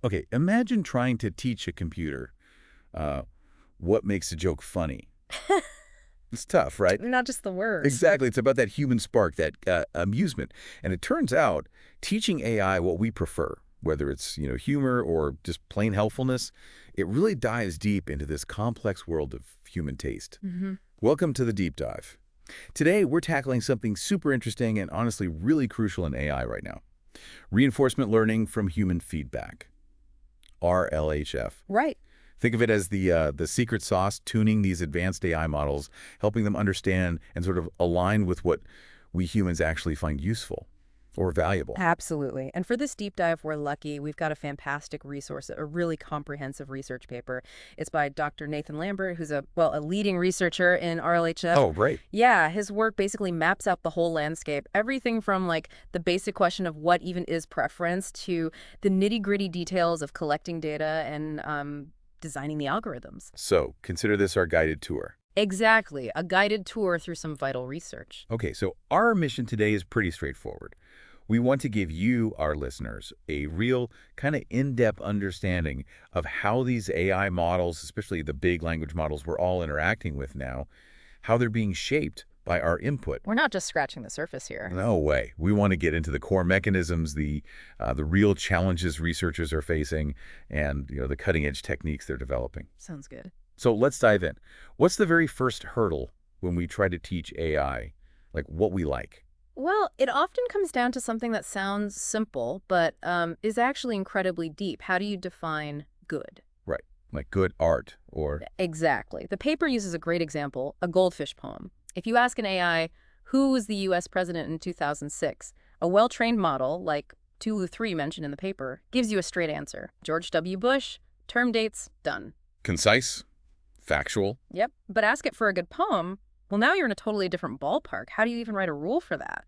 Okay, imagine trying to teach a computer uh, what makes a joke funny. It's tough, right? Not just the words. Exactly. It's about that human spark, that amusement. And it turns out teaching AI what we prefer, whether it's, humor or just plain helpfulness, it really dives deep into this complex world of human taste. Hmm. Welcome to the Deep Dive. Today, we're tackling something super interesting and honestly really crucial in AI right now. Reinforcement learning from human feedback, RLHF. Right. Think of it as the secret sauce, tuning these advanced AI models, helping them understand and sort of align with what we humans actually find useful or valuable. Absolutely. And for this deep dive, we're lucky. We've got a fantastic resource, a really comprehensive research paper. It's by Dr. Nathan Lambert, who's a leading researcher in RLHF. Oh, great. Yeah, his work basically maps out the whole landscape, everything from like the basic question of what even is preference to the nitty-gritty details of collecting data and designing the algorithms. So consider this our guided tour. Exactly, a guided tour through some vital research. Okay, so our mission today is pretty straightforward. We want to give you, our listeners, a real kind of in-depth understanding of how these AI models, especially the big language models we're all interacting with now, how they're being shaped by our input. We're not just scratching the surface here. No way. We want to get into the core mechanisms, the real challenges researchers are facing, and the cutting-edge techniques they're developing. Sounds good. So let's dive in. What's the very first hurdle when we try to teach AI, like what we like? Well, it often comes down to something that sounds simple, but is actually incredibly deep. How do you define good? Right, like good art or Exactly. The paper uses a great example, a goldfish poem. If you ask an AI, who was the U.S. president in 2006, a well-trained model, like Tulu-3 mentioned in the paper, gives you a straight answer. George W. Bush, term dates, done. concise, factual. Yep. But ask it for a good poem, well, now you're in a totally different ballpark. How do you even write a rule for that?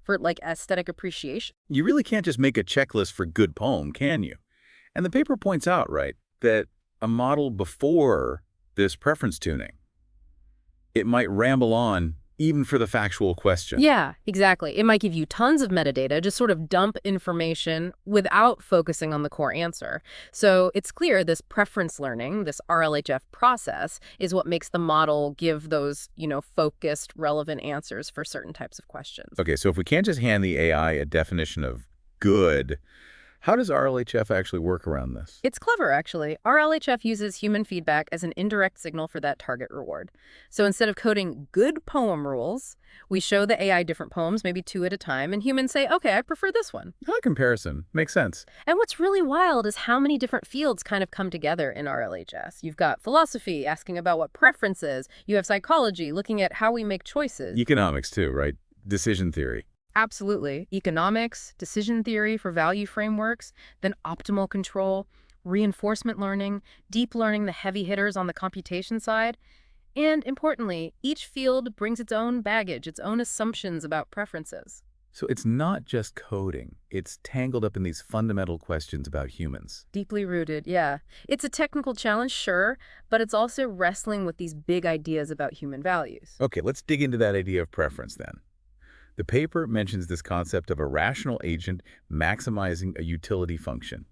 For, like, aesthetic appreciation? You really can't just make a checklist for good poem, can you? And the paper points out, right, that a model before this preference tuning, it might ramble on even for the factual question. Yeah, exactly. It might give you tons of metadata, just sort of dump information without focusing on the core answer. So it's clear this preference learning, this RLHF process, is what makes the model give those, focused, relevant answers for certain types of questions. Okay, so if we can't just hand the AI a definition of good, how does RLHF actually work around this? It's clever, actually. RLHF uses human feedback as an indirect signal for that target reward. So instead of coding good poem rules, we show the AI different poems, maybe two at a time, and humans say, okay, I prefer this one. That comparison makes sense. And what's really wild is how many different fields kind of come together in RLHS. You've got philosophy, asking about what preference is. You have psychology, looking at how we make choices. Economics too, right? Decision theory. Absolutely. Economics, decision theory for value frameworks, then optimal control, reinforcement learning, deep learning, the heavy hitters on the computation side. And importantly, each field brings its own baggage, its own assumptions about preferences. So it's not just coding. It's tangled up in these fundamental questions about humans. Deeply rooted, yeah. It's a technical challenge, sure, but it's also wrestling with these big ideas about human values. Okay, let's dig into that idea of preference then. The paper mentions this concept of a rational agent maximizing a utility function.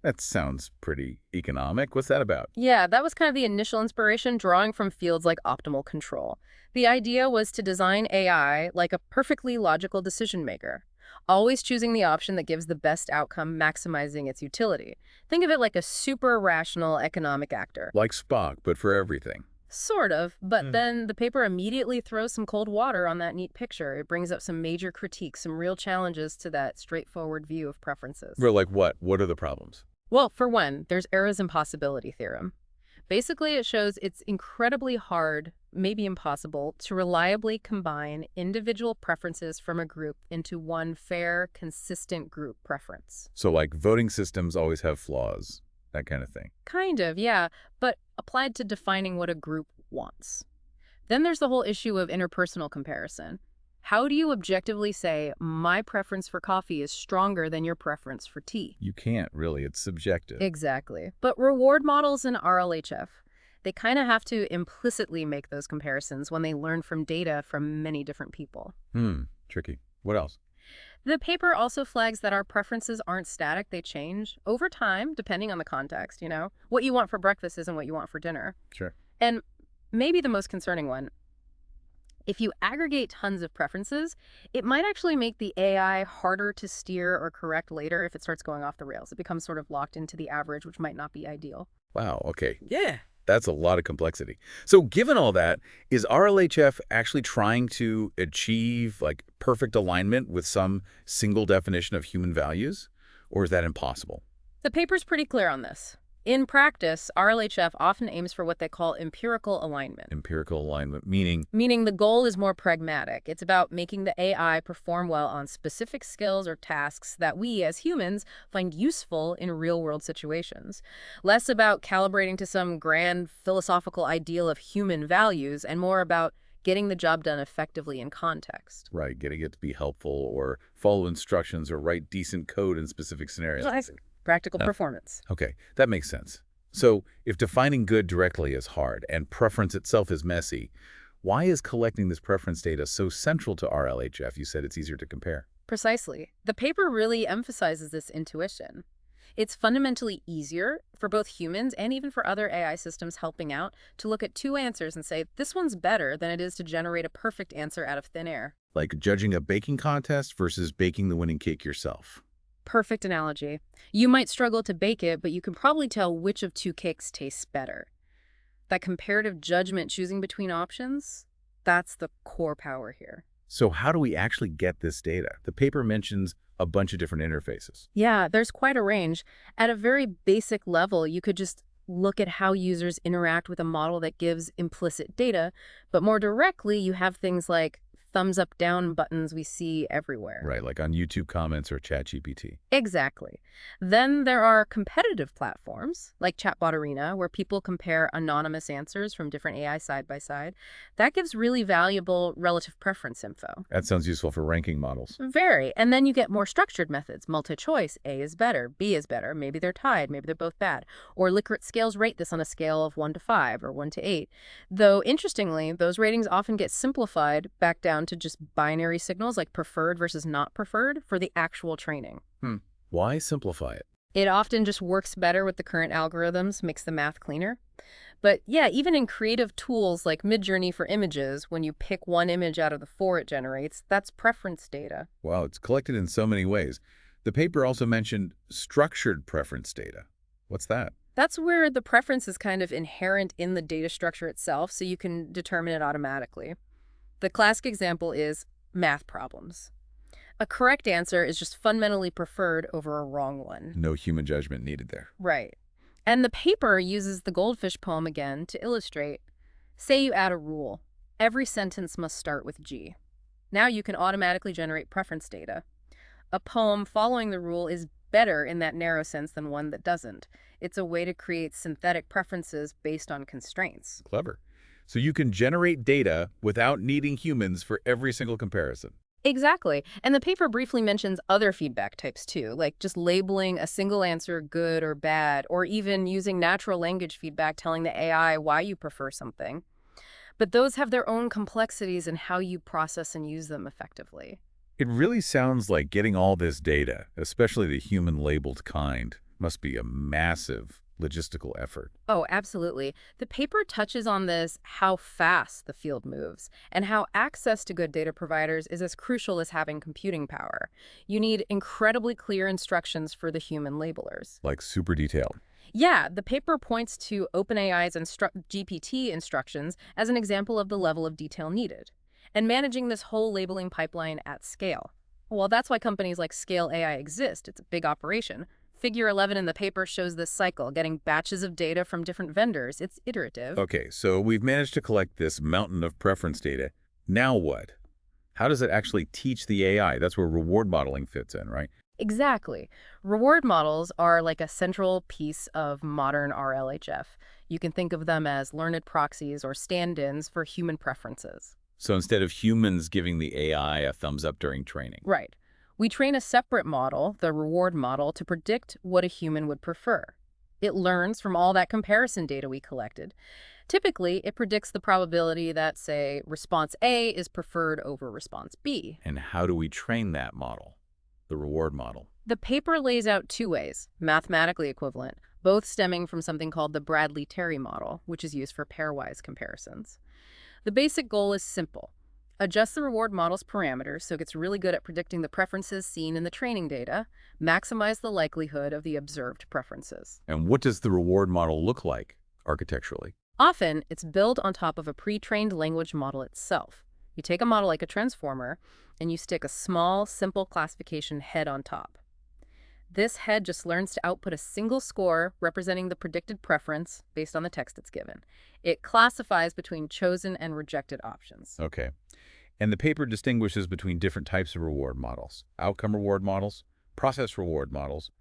That sounds pretty economic. What's that about? Yeah, that was kind of the initial inspiration, drawing from fields like optimal control. The idea was to design AI like a perfectly logical decision maker, always choosing the option that gives the best outcome, maximizing its utility. Think of it like a super rational economic actor. Like Spock, but for everything. Sort of, but then the paper immediately throws some cold water on that neat picture. It brings up some major critiques, some real challenges to that straightforward view of preferences. Well, like what? What are the problems? Well, for one, there's Era's impossibility theorem. Basically, it shows it's incredibly hard, maybe impossible, to reliably combine individual preferences from a group into one fair, consistent group preference. So like voting systems always have flaws, that kind of thing. Kind of, yeah, but applied to defining what a group wants. Then there's the whole issue of interpersonal comparison. How do you objectively say, my preference for coffee is stronger than your preference for tea? You can't really. It's subjective. Exactly. But reward models in RLHF, they kind of have to implicitly make those comparisons when they learn from data from many different people. Tricky. What else? The paper also flags that our preferences aren't static, they change over time, depending on the context, What you want for breakfast isn't what you want for dinner. Sure. And maybe the most concerning one, if you aggregate tons of preferences, it might actually make the AI harder to steer or correct later if it starts going off the rails. It becomes sort of locked into the average, which might not be ideal. Wow, okay. Yeah. That's a lot of complexity. So given all that, is RLHF actually trying to achieve like perfect alignment with some single definition of human values? Or is that impossible? The paper's pretty clear on this. In practice, RLHF often aims for what they call empirical alignment. Empirical alignment, meaning Meaning the goal is more pragmatic. It's about making the AI perform well on specific skills or tasks that we, as humans, find useful in real-world situations. Less about calibrating to some grand philosophical ideal of human values and more about getting the job done effectively in context. right, getting it to be helpful or follow instructions or write decent code in specific scenarios. Practical Yeah. performance. Okay, that makes sense. So if defining good directly is hard and preference itself is messy, why is collecting this preference data so central to RLHF? You said it's easier to compare. Precisely. The paper really emphasizes this intuition. It's fundamentally easier for both humans and even for other AI systems helping out to look at two answers and say, this one's better than it is to generate a perfect answer out of thin air. Like judging a baking contest versus baking the winning cake yourself. Perfect analogy. You might struggle to bake it, but you can probably tell which of two cakes tastes better. That comparative judgment choosing between options, that's the core power here. So how do we actually get this data? The paper mentions a bunch of different interfaces. Yeah, there's quite a range. At a very basic level, you could just look at how users interact with a model that gives implicit data, but more directly, you have things like thumbs up down buttons we see everywhere. Right, like on YouTube comments or ChatGPT. Exactly. Then there are competitive platforms like Chatbot Arena, where people compare anonymous answers from different AI side by side. That gives really valuable relative preference info. That sounds useful for ranking models. Very. And then you get more structured methods. Multi-choice, A is better, B is better, maybe they're tied, maybe they're both bad. Or Likert scales rate this on a scale of 1 to 5 or 1 to 8. Though, interestingly, those ratings often get simplified back down to just binary signals like preferred versus not preferred for the actual training. Why simplify it? It often just works better with the current algorithms, makes the math cleaner. But yeah, even in creative tools like Midjourney for images, when you pick one image out of the 4 it generates, that's preference data. Wow, it's collected in so many ways. The paper also mentioned structured preference data. What's that? That's where the preference is kind of inherent in the data structure itself, so you can determine it automatically. The classic example is math problems. A correct answer is just fundamentally preferred over a wrong one. No human judgment needed there. Right. And the paper uses the goldfish poem again to illustrate. Say you add a rule. Every sentence must start with G. Now you can automatically generate preference data. A poem following the rule is better in that narrow sense than one that doesn't. It's a way to create synthetic preferences based on constraints. Clever. So you can generate data without needing humans for every single comparison. Exactly. And the paper briefly mentions other feedback types too, like just labeling a single answer good or bad, or even using natural language feedback telling the AI why you prefer something. But those have their own complexities in how you process and use them effectively. It really sounds like getting all this data, especially the human-labeled kind, must be a massive logistical effort. Oh, absolutely. The paper touches on this, how fast the field moves, and how access to good data providers is as crucial as having computing power. You need incredibly clear instructions for the human labelers. Like super detailed. Yeah, the paper points to OpenAI's GPT instructions as an example of the level of detail needed, and managing this whole labeling pipeline at scale. Well, that's why companies like Scale AI exist. It's a big operation. Figure 11 in the paper shows this cycle, getting batches of data from different vendors. It's iterative. Okay, so we've managed to collect this mountain of preference data. Now what? How does it actually teach the AI? That's where reward modeling fits in, right? Exactly. Reward models are like a central piece of modern RLHF. You can think of them as learned proxies or stand-ins for human preferences. So instead of humans giving the AI a thumbs up during training. Right. We train a separate model, the reward model, to predict what a human would prefer. It learns from all that comparison data we collected. Typically, it predicts the probability that, say, response A is preferred over response B. And how do we train that model? the reward model? The paper lays out two ways, mathematically equivalent, both stemming from something called the Bradley-Terry model, which is used for pairwise comparisons. The basic goal is simple. Adjust the reward model's parameters so it gets really good at predicting the preferences seen in the training data, maximize the likelihood of the observed preferences. And what does the reward model look like architecturally? Often, it's built on top of a pre-trained language model itself. You take a model like a transformer, and you stick a small, simple classification head on top. This head just learns to output a single score representing the predicted preference based on the text it's given. It classifies between chosen and rejected options. Okay. And the paper distinguishes between different types of reward models: outcome reward models, process reward models,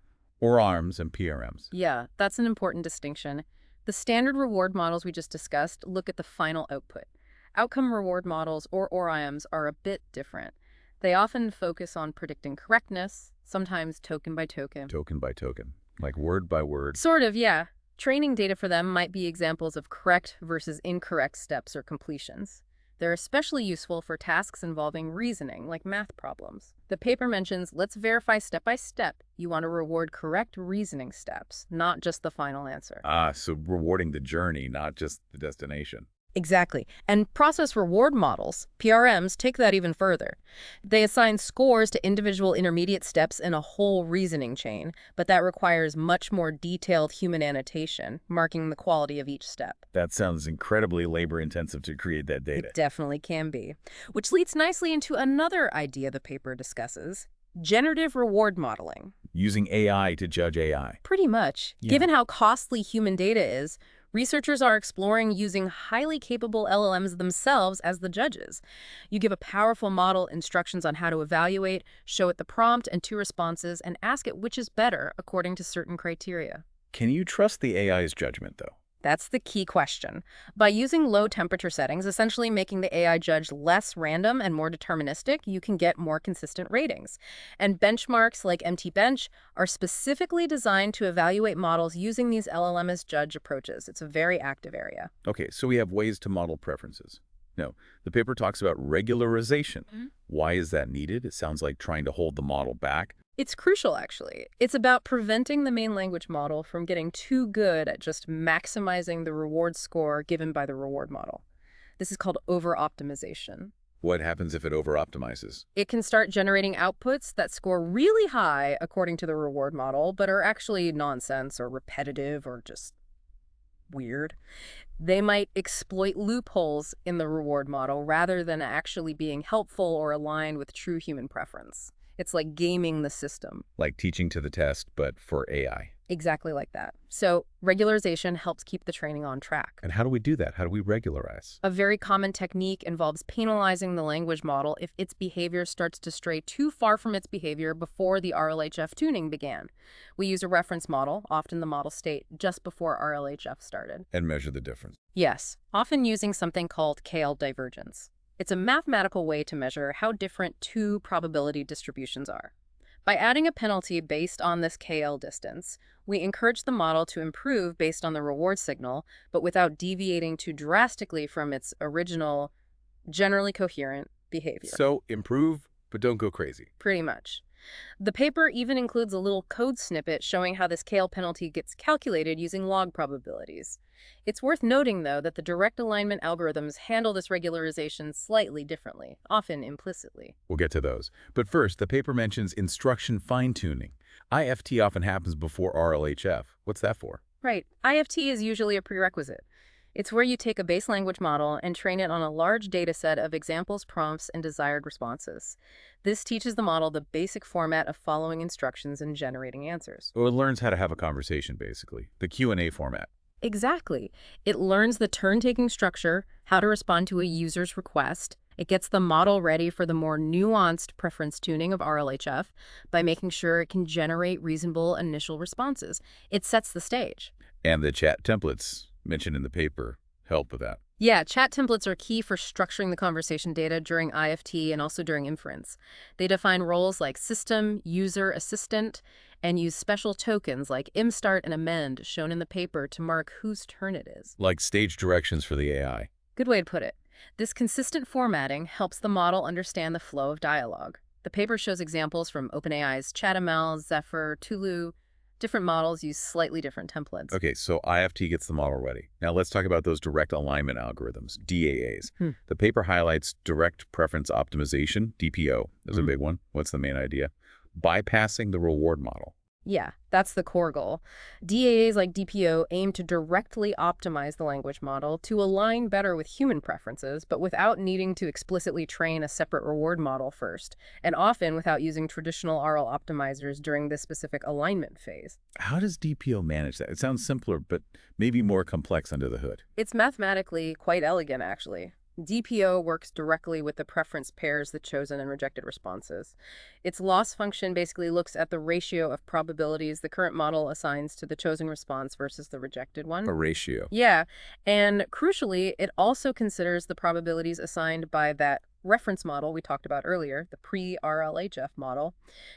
ORMs and PRMs. Yeah, that's an important distinction. The standard reward models we just discussed look at the final output. Outcome reward models, or ORMs, are a bit different. They often focus on predicting correctness, sometimes token by token. Token by token, like word by word. Sort of, yeah. Training data for them might be examples of correct versus incorrect steps or completions. They're especially useful for tasks involving reasoning, like math problems. The paper mentions, let's verify step by step. You want to reward correct reasoning steps, not just the final answer. So rewarding the journey, not just the destination. Exactly. And process reward models, PRMs, take that even further. They assign scores to individual intermediate steps in a whole reasoning chain, but that requires much more detailed human annotation, marking the quality of each step. That sounds incredibly labor-intensive to create that data. It definitely can be. Which leads nicely into another idea the paper discusses: generative reward modeling. Using AI to judge AI. Pretty much. Yeah. Given how costly human data is, researchers are exploring using highly capable LLMs themselves as the judges. You give a powerful model instructions on how to evaluate, show it the prompt and two responses, and ask it which is better according to certain criteria. Can you trust the AI's judgment, though? That's the key question. By using low temperature settings, essentially making the AI judge less random and more deterministic, you can get more consistent ratings. And benchmarks like MTBench are specifically designed to evaluate models using these LLM as judge approaches. It's a very active area. Okay, so we have ways to model preferences. No, the paper talks about regularization. Why is that needed? It sounds like trying to hold the model back. It's crucial, actually. It's about preventing the main language model from getting too good at just maximizing the reward score given by the reward model. This is called over-optimization. What happens if it over-optimizes? It can start generating outputs that score really high according to the reward model, but are actually nonsense or repetitive or just weird. They might exploit loopholes in the reward model rather than actually being helpful or aligned with true human preference. It's like gaming the system. Like teaching to the test, but for AI. Exactly like that. So regularization helps keep the training on track. And how do we do that? How do we regularize? A very common technique involves penalizing the language model if its behavior starts to stray too far from its behavior before the RLHF tuning began. We use a reference model, often the model state, just before RLHF started. And measure the difference. Yes, often using something called KL divergence. It's a mathematical way to measure how different two probability distributions are. By adding a penalty based on this KL distance, we encourage the model to improve based on the reward signal, but without deviating too drastically from its original, generally coherent behavior. So improve, but don't go crazy. Pretty much. The paper even includes a little code snippet showing how this KL penalty gets calculated using log probabilities. It's worth noting, though, that the direct alignment algorithms handle this regularization slightly differently, often implicitly. We'll get to those. But first, the paper mentions instruction fine-tuning. IFT often happens before RLHF. What's that for? Right. IFT is usually a prerequisite. It's where you take a base language model and train it on a large data set of examples, prompts, and desired responses. This teaches the model the basic format of following instructions and generating answers. Well, it learns how to have a conversation, basically. The Q&A format. Exactly. It learns the turn-taking structure, how to respond to a user's request. It gets the model ready for the more nuanced preference tuning of RLHF by making sure it can generate reasonable initial responses. It sets the stage. And the chat templates mentioned in the paper help with that. Yeah, chat templates are key for structuring the conversation data during IFT and also during inference. They define roles like system, user, assistant, and use special tokens like imstart and amend shown in the paper to mark whose turn it is. Like stage directions for the AI. Good way to put it. This consistent formatting helps the model understand the flow of dialogue. The paper shows examples from OpenAI's ChatML, Zephyr, Tulu. Different models use slightly different templates. Okay, so IFT gets the model ready. Now let's talk about those direct alignment algorithms, DAAs. Hmm. The paper highlights direct preference optimization, DPO. That's a big one. What's the main idea? Bypassing the reward model. Yeah, that's the core goal. DAAs like DPO aim to directly optimize the language model to align better with human preferences, but without needing to explicitly train a separate reward model first, and often without using traditional RL optimizers during this specific alignment phase. How does DPO manage that? It sounds simpler, but maybe more complex under the hood. It's mathematically quite elegant, actually. DPO works directly with the preference pairs, the chosen and rejected responses. Its loss function basically looks at the ratio of probabilities the current model assigns to the chosen response versus the rejected one. A ratio. Yeah, and crucially, it also considers the probabilities assigned by that reference model we talked about earlier, the pre-RLHF model.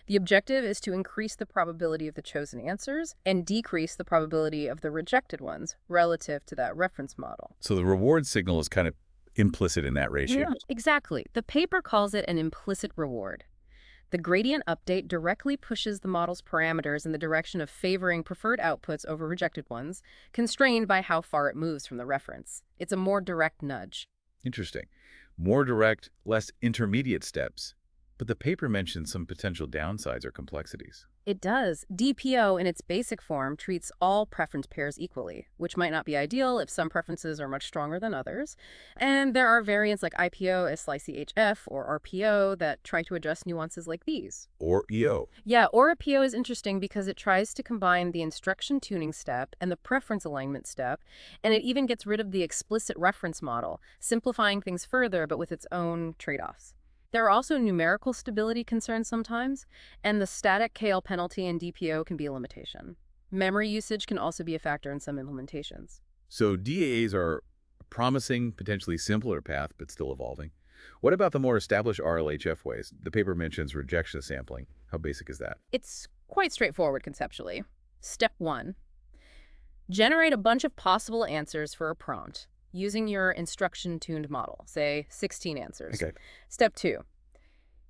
The objective is to increase the probability of the chosen answers and decrease the probability of the rejected ones relative to that reference model. So the reward signal is kind of implicit in that ratio. Yeah, exactly. The paper calls it an implicit reward. The gradient update directly pushes the model's parameters in the direction of favoring preferred outputs over rejected ones, constrained by how far it moves from the reference. It's a more direct nudge. Interesting. More direct, less intermediate steps. But the paper mentions some potential downsides or complexities. It does. DPO, in its basic form, treats all preference pairs equally, which might not be ideal if some preferences are much stronger than others. And there are variants like IPO, SLICHF, or RPO that try to address nuances like these. Or EO. Yeah, ORPO is interesting because it tries to combine the instruction tuning step and the preference alignment step, and it even gets rid of the explicit reference model, simplifying things further but with its own trade-offs. There are also numerical stability concerns sometimes, and the static KL penalty in DPO can be a limitation. Memory usage can also be a factor in some implementations. So DAAs are a promising, potentially simpler path, but still evolving. What about the more established RLHF ways? The paper mentions rejection sampling. How basic is that? It's quite straightforward conceptually. Step 1. Generate a bunch of possible answers for a prompt using your instruction-tuned model, say 16 answers. Okay. Step 2.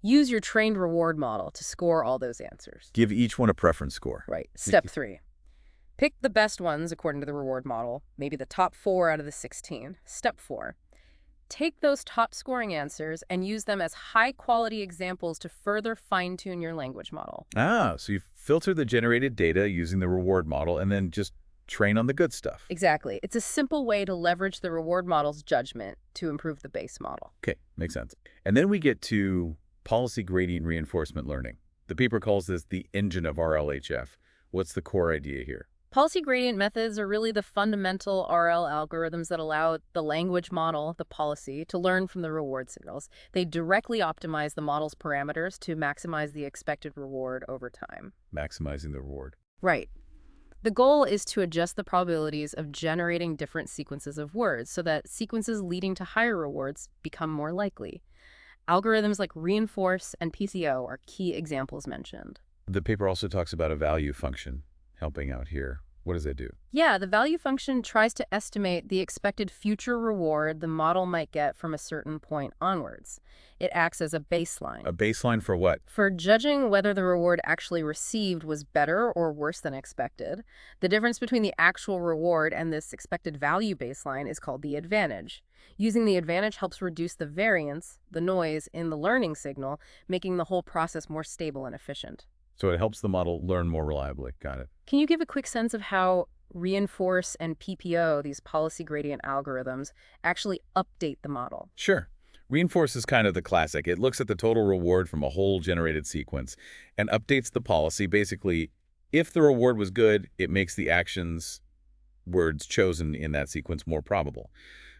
Use your trained reward model to score all those answers. Give each one a preference score. Right. Step 3. Pick the best ones according to the reward model, maybe the top 4 out of the 16. Step 4. Take those top scoring answers and use them as high-quality examples to further fine-tune your language model. Ah, so you filter the generated data using the reward model and then just train on the good stuff. Exactly. It's a simple way to leverage the reward model's judgment to improve the base model. Okay, makes sense. And then we get to policy gradient reinforcement learning. The paper calls this the engine of RLHF. What's the core idea here? Policy gradient methods are really the fundamental RL algorithms that allow the language model, the policy, to learn from the reward signals. They directly optimize the model's parameters to maximize the expected reward over time. Maximizing the reward. Right. The goal is to adjust the probabilities of generating different sequences of words so that sequences leading to higher rewards become more likely. Algorithms like reinforce and PCO are key examples mentioned. The paper also talks about a value function helping out here. What does it do? Yeah, the value function tries to estimate the expected future reward the model might get from a certain point onwards. It acts as a baseline. A baseline for what? For judging whether the reward actually received was better or worse than expected. The difference between the actual reward and this expected value baseline is called the advantage. Using the advantage helps reduce the variance, the noise, in the learning signal, making the whole process more stable and efficient. So it helps the model learn more reliably. Got it. Can you give a quick sense of how reinforce and PPO, these policy gradient algorithms, actually update the model? Sure. Reinforce is kind of the classic. It looks at the total reward from a whole generated sequence and updates the policy. Basically, if the reward was good, it makes the actions, words chosen in that sequence more probable.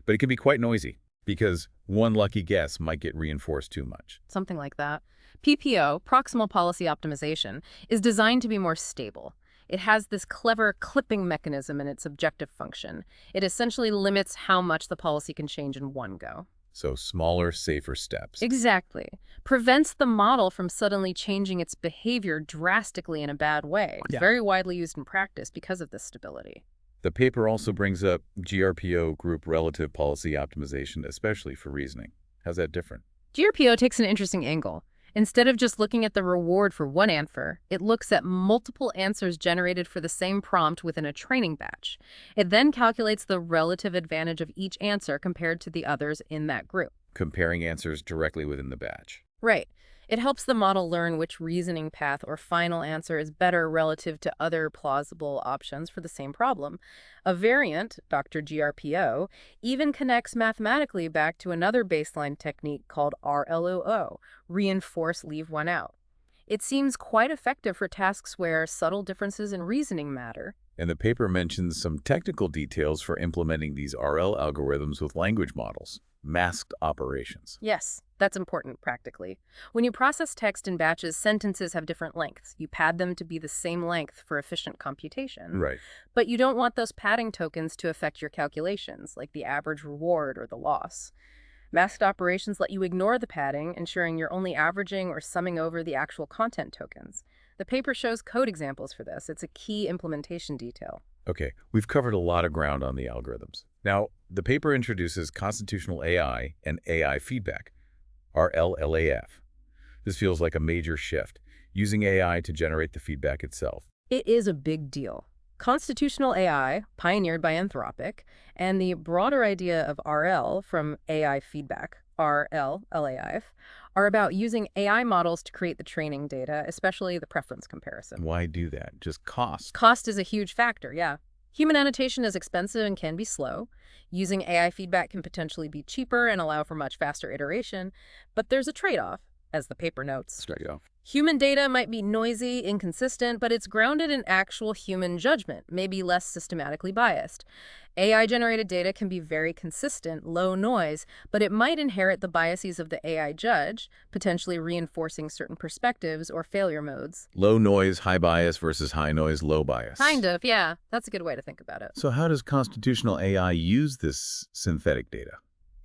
But it can be quite noisy because one lucky guess might get reinforced too much. Something like that. PPO, proximal policy optimization, is designed to be more stable. It has this clever clipping mechanism in its objective function. It essentially limits how much the policy can change in one go. So smaller, safer steps. Exactly. Prevents the model from suddenly changing its behavior drastically in a bad way. It's very widely used in practice because of this stability. The paper also brings up GRPO, group relative policy optimization, especially for reasoning. How's that different? GRPO takes an interesting angle. Instead of just looking at the reward for one answer, it looks at multiple answers generated for the same prompt within a training batch. It then calculates the relative advantage of each answer compared to the others in that group. Comparing answers directly within the batch. Right. It helps the model learn which reasoning path or final answer is better relative to other plausible options for the same problem. A variant, Dr. GRPO, even connects mathematically back to another baseline technique called RLOO, reinforce leave one out. It seems quite effective for tasks where subtle differences in reasoning matter. And the paper mentions some technical details for implementing these RL algorithms with language models, masked operations. Yes, that's important practically. When you process text in batches, sentences have different lengths. You pad them to be the same length for efficient computation. Right. But you don't want those padding tokens to affect your calculations, like the average reward or the loss. Masked operations let you ignore the padding, ensuring you're only averaging or summing over the actual content tokens. The paper shows code examples for this. It's a key implementation detail. Okay, we've covered a lot of ground on the algorithms. Now, the paper introduces constitutional AI and AI feedback, RLLAF. This feels like a major shift, using AI to generate the feedback itself. It is a big deal. Constitutional AI, pioneered by Anthropic, and the broader idea of RL from AI feedback, RLLAF, are about using AI models to create the training data, especially the preference comparison. Why do that? Just cost. Cost is a huge factor, yeah. Human annotation is expensive and can be slow. Using AI feedback can potentially be cheaper and allow for much faster iteration, but there's a trade-off, as the paper notes. Human data might be noisy, inconsistent, but it's grounded in actual human judgment, maybe less systematically biased. AI-generated data can be very consistent, low noise, but it might inherit the biases of the AI judge, potentially reinforcing certain perspectives or failure modes. Low noise, high bias versus high noise, low bias. Kind of, yeah. That's a good way to think about it. So how does constitutional AI use this synthetic data?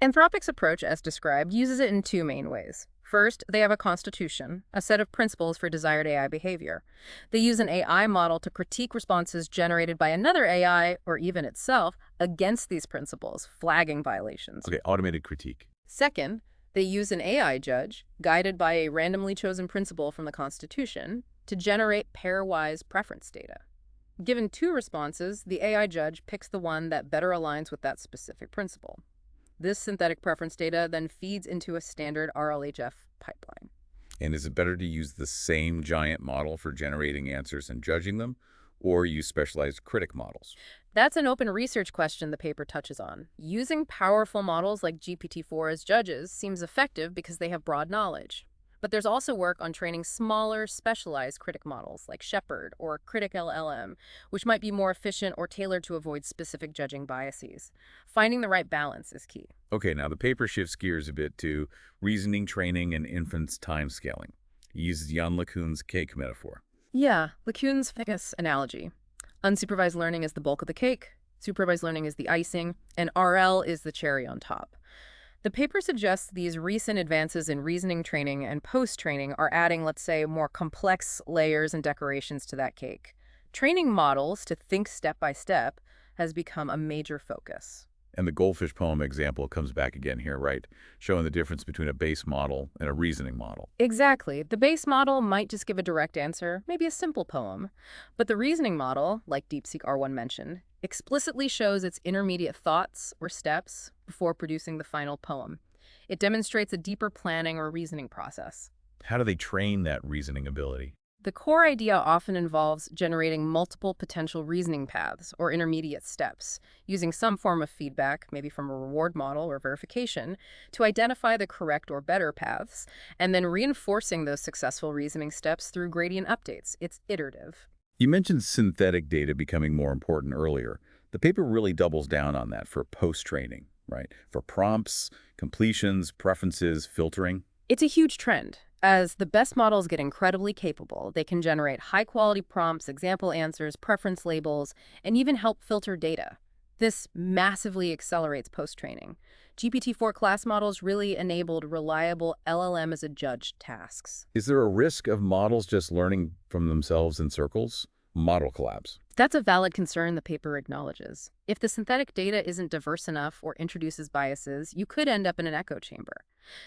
Anthropic's approach, as described, uses it in two main ways. First, they have a constitution, a set of principles for desired AI behavior. They use an AI model to critique responses generated by another AI, or even itself, against these principles, flagging violations. Okay, automated critique. Second, they use an AI judge, guided by a randomly chosen principle from the Constitution, to generate pairwise preference data. Given two responses, the AI judge picks the one that better aligns with that specific principle. This synthetic preference data then feeds into a standard RLHF pipeline. And is it better to use the same giant model for generating answers and judging them, or use specialized critic models? That's an open research question the paper touches on. Using powerful models like GPT-4 as judges seems effective because they have broad knowledge. But there's also work on training smaller, specialized critic models like Shepherd or Critic LLM, which might be more efficient or tailored to avoid specific judging biases. Finding the right balance is key. Okay, now the paper shifts gears a bit to reasoning training and inference time scaling. He uses Yann LeCun's cake metaphor. Yeah, LeCun's famous analogy. Unsupervised learning is the bulk of the cake, supervised learning is the icing, and RL is the cherry on top. The paper suggests these recent advances in reasoning training and post-training are adding, let's say, more complex layers and decorations to that cake. Training models to think step by step has become a major focus. And the goldfish poem example comes back again here, right? Showing the difference between a base model and a reasoning model. Exactly. The base model might just give a direct answer, maybe a simple poem. But the reasoning model, like DeepSeek R1 mentioned, explicitly shows its intermediate thoughts or steps before producing the final poem. It demonstrates a deeper planning or reasoning process. How do they train that reasoning ability? The core idea often involves generating multiple potential reasoning paths or intermediate steps, using some form of feedback, maybe from a reward model or verification, to identify the correct or better paths, and then reinforcing those successful reasoning steps through gradient updates. It's iterative. You mentioned synthetic data becoming more important earlier. The paper really doubles down on that for post-training, right? For prompts, completions, preferences, filtering. It's a huge trend. As the best models get incredibly capable, they can generate high-quality prompts, example answers, preference labels, and even help filter data. This massively accelerates post-training. GPT-4 class models really enabled reliable LLM as a judge tasks. Is there a risk of models just learning from themselves in circles? Model collapse. That's a valid concern the paper acknowledges. If the synthetic data isn't diverse enough or introduces biases, you could end up in an echo chamber.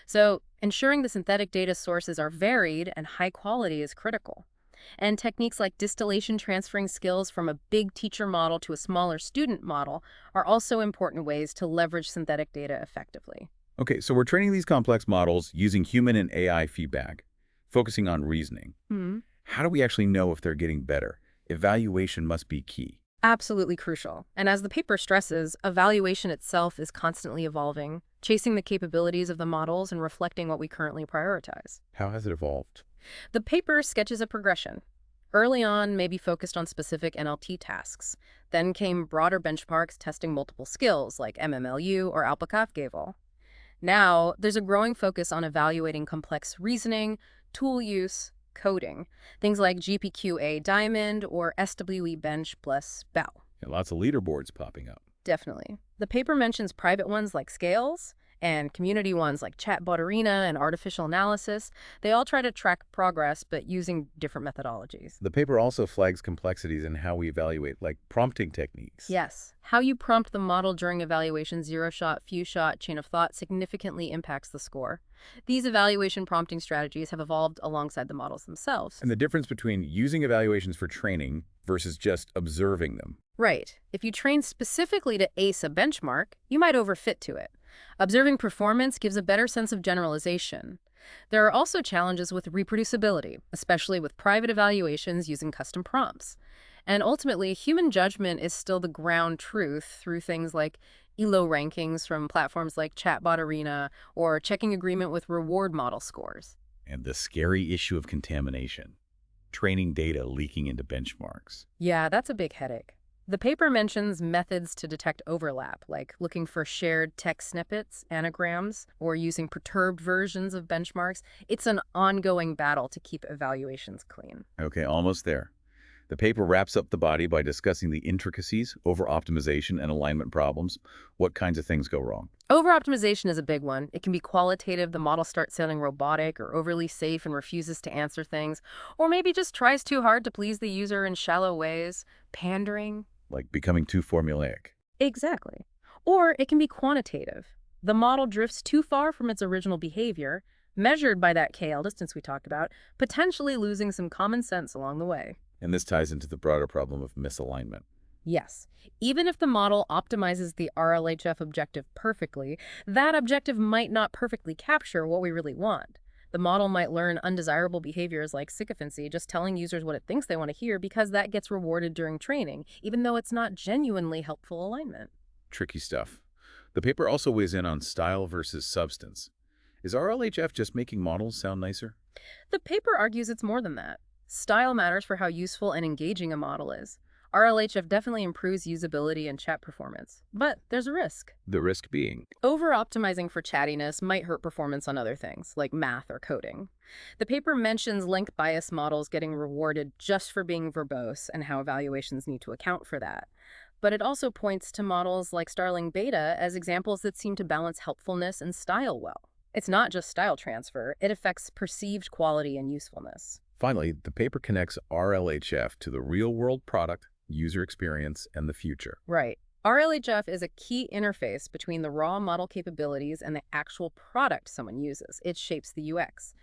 So, ensuring the synthetic data sources are varied and high quality is critical. And techniques like distillation transferring skills from a big teacher model to a smaller student model are also important ways to leverage synthetic data effectively. Okay, so we're training these complex models using human and AI feedback, focusing on reasoning. Hmm. How do we actually know if they're getting better? Evaluation must be key. Absolutely crucial. And as the paper stresses, evaluation itself is constantly evolving, chasing the capabilities of the models and reflecting what we currently prioritize. How has it evolved? The paper sketches a progression. Early on, maybe focused on specific NLT tasks. Then came broader benchmarks testing multiple skills like MMLU or ALPA-CAFGAVL. Now, there's a growing focus on evaluating complex reasoning, tool use, coding, things like GPQA Diamond or SWE Bench plus BEL. And lots of leaderboards popping up. Definitely. The paper mentions private ones like Scales and community ones like Chatbot Arena and Artificial Analysis. They all try to track progress, but using different methodologies. The paper also flags complexities in how we evaluate, like prompting techniques. Yes, how you prompt the model during evaluation, zero shot, few shot, chain of thought significantly impacts the score. These evaluation prompting strategies have evolved alongside the models themselves. And the difference between using evaluations for training versus just observing them. Right. If you train specifically to ace a benchmark, you might overfit to it. Observing performance gives a better sense of generalization. There are also challenges with reproducibility, especially with private evaluations using custom prompts. And ultimately, human judgment is still the ground truth through things like ELO rankings from platforms like Chatbot Arena or checking agreement with reward model scores. And the scary issue of contamination. Training data leaking into benchmarks. Yeah, that's a big headache. The paper mentions methods to detect overlap, like looking for shared text snippets, anagrams, or using perturbed versions of benchmarks. It's an ongoing battle to keep evaluations clean. Okay, almost there. The paper wraps up the body by discussing the intricacies, over-optimization, and alignment problems. What kinds of things go wrong? Over-optimization is a big one. It can be qualitative. The model starts sounding robotic or overly safe and refuses to answer things, or maybe just tries too hard to please the user in shallow ways, pandering. Like becoming too formulaic. Exactly. Or it can be quantitative. The model drifts too far from its original behavior, measured by that KL distance we talked about, potentially losing some common sense along the way. And this ties into the broader problem of misalignment. Yes. Even if the model optimizes the RLHF objective perfectly, that objective might not perfectly capture what we really want. The model might learn undesirable behaviors like sycophancy, just telling users what it thinks they want to hear because that gets rewarded during training, even though it's not genuinely helpful alignment. Tricky stuff. The paper also weighs in on style versus substance. Is RLHF just making models sound nicer? The paper argues it's more than that. Style matters for how useful and engaging a model is. RLHF definitely improves usability and chat performance, but there's a risk. The risk being? Over-optimizing for chattiness might hurt performance on other things, like math or coding. The paper mentions length bias models getting rewarded just for being verbose and how evaluations need to account for that. But it also points to models like Starling Beta as examples that seem to balance helpfulness and style well. It's not just style transfer, it affects perceived quality and usefulness. Finally, the paper connects RLHF to the real-world product, user experience, and the future. Right. RLHF is a key interface between the raw model capabilities and the actual product someone uses. It shapes the UX.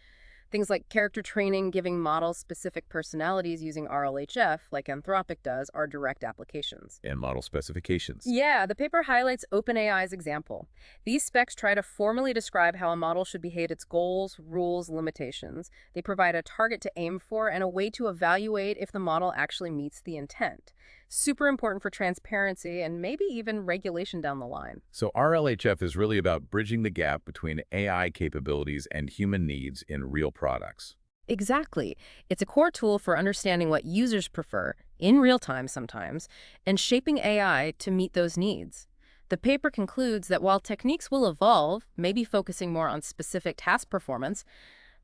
Things like character training, giving models specific personalities using RLHF, like Anthropic does, are direct applications. And model specifications. Yeah, the paper highlights OpenAI's example. These specs try to formally describe how a model should behave, its goals, rules, limitations. They provide a target to aim for and a way to evaluate if the model actually meets the intent. Super important for transparency and maybe even regulation down the line. So RLHF is really about bridging the gap between AI capabilities and human needs in real products. Exactly. It's a core tool for understanding what users prefer, in real time sometimes, and shaping AI to meet those needs. The paper concludes that while techniques will evolve, maybe focusing more on specific task performance,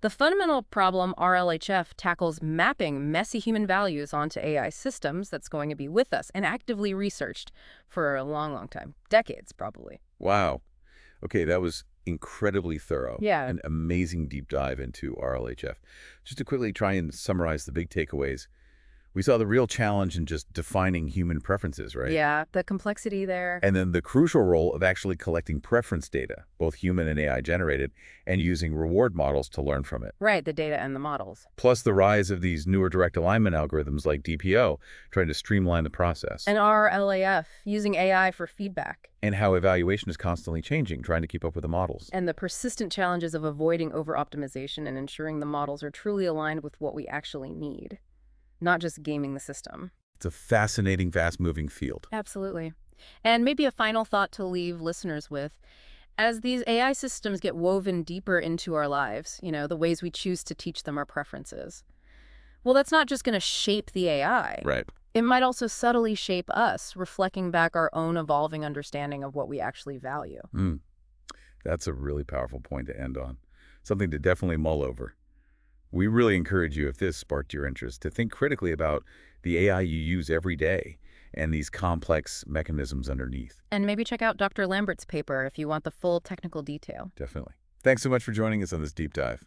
the fundamental problem RLHF tackles mapping messy human values onto AI systems that's going to be with us and actively researched for a long, long time. Decades, probably. Wow. Okay, that was incredibly thorough. Yeah. An amazing deep dive into RLHF. Just to quickly try and summarize the big takeaways, We saw the real challenge in just defining human preferences, right? Yeah, the complexity there. And then the crucial role of actually collecting preference data, both human and AI generated, and using reward models to learn from it. Right, the data and the models. Plus the rise of these newer direct alignment algorithms like DPO, trying to streamline the process. And RLAF, using AI for feedback. And how evaluation is constantly changing, trying to keep up with the models. And the persistent challenges of avoiding over-optimization and ensuring the models are truly aligned with what we actually need, not just gaming the system. It's a fascinating, fast-moving field. Absolutely. And maybe a final thought to leave listeners with. As these AI systems get woven deeper into our lives, the ways we choose to teach them our preferences, well, that's not just going to shape the AI. Right. It might also subtly shape us, reflecting back our own evolving understanding of what we actually value. That's a really powerful point to end on. Something to definitely mull over. We really encourage you, if this sparked your interest, to think critically about the AI you use every day and these complex mechanisms underneath. And maybe check out Dr. Lambert's paper if you want the full technical detail. Definitely. Thanks so much for joining us on this deep dive.